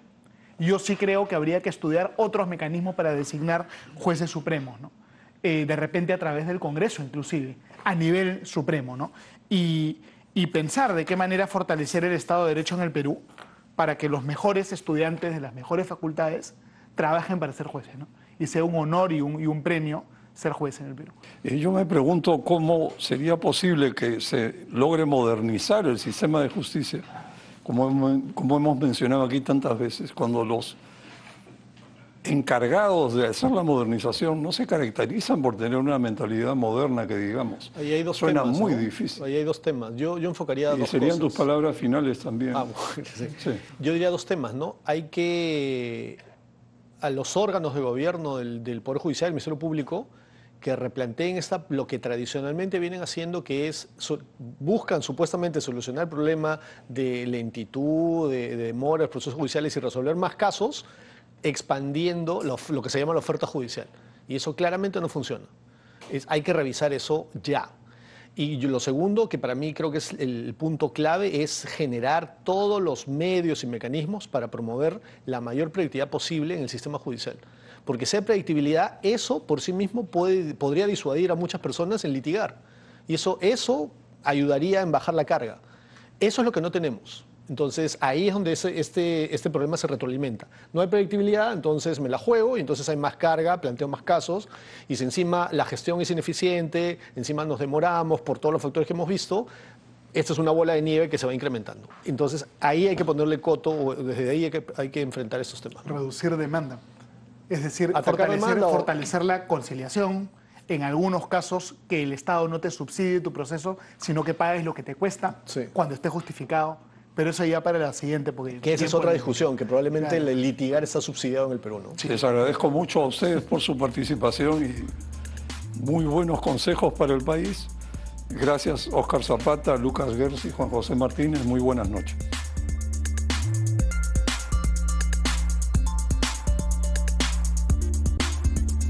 Yo sí creo que habría que estudiar otros mecanismos para designar jueces supremos, ¿no? De repente a través del Congreso, inclusive, a nivel supremo, ¿no? Y pensar de qué manera fortalecer el Estado de Derecho en el Perú para que los mejores estudiantes de las mejores facultades trabajen para ser jueces, ¿no? Y sea un honor y un premio ser juez en el Perú. Yo me pregunto cómo sería posible que se logre modernizar el sistema de justicia, como hemos mencionado aquí tantas veces, cuando los encargados de hacer la modernización no se caracterizan por tener una mentalidad moderna que digamos. Ahí hay dos Suena temas, muy ¿no? difícil. Ahí hay dos temas. Yo enfocaría Y dos serían cosas. tus palabras finales también. Bueno, sí. Sí. Yo diría dos temas, ¿no? Hay que, a los órganos de gobierno del Poder Judicial, del Ministerio Público, que replanteen lo que tradicionalmente vienen haciendo, que es, buscan supuestamente solucionar el problema de lentitud, de demora de procesos judiciales y resolver más casos, expandiendo lo que se llama la oferta judicial. Y eso claramente no funciona. Hay que revisar eso ya. Y lo segundo, que para mí creo que es el punto clave, es generar todos los medios y mecanismos para promover la mayor predictividad posible en el sistema judicial. Porque si hay predictibilidad, eso por sí mismo podría disuadir a muchas personas en litigar. Y eso ayudaría en bajar la carga. Eso es lo que no tenemos. Entonces, ahí es donde este problema se retroalimenta. No hay predictibilidad, entonces me la juego y entonces hay más carga, planteo más casos. Y si encima la gestión es ineficiente, encima nos demoramos por todos los factores que hemos visto, esta es una bola de nieve que se va incrementando. Entonces, ahí hay que ponerle coto, o desde ahí hay que enfrentar estos temas, ¿no? Reducir demanda. Es decir, Atacar demanda fortalecer la conciliación. En algunos casos, que el Estado no te subsidie tu proceso, sino que pagues lo que te cuesta Sí. cuando esté justificado. Pero eso ya para la siguiente. Porque Que esa es tiempo otra no- discusión, que probablemente Claro. el litigar está subsidiado en el Perú, ¿no? Les agradezco mucho a ustedes por su participación y muy buenos consejos para el país. Gracias, Óscar Zapata, Lucas Gersi, Juan José Martínez. Muy buenas noches.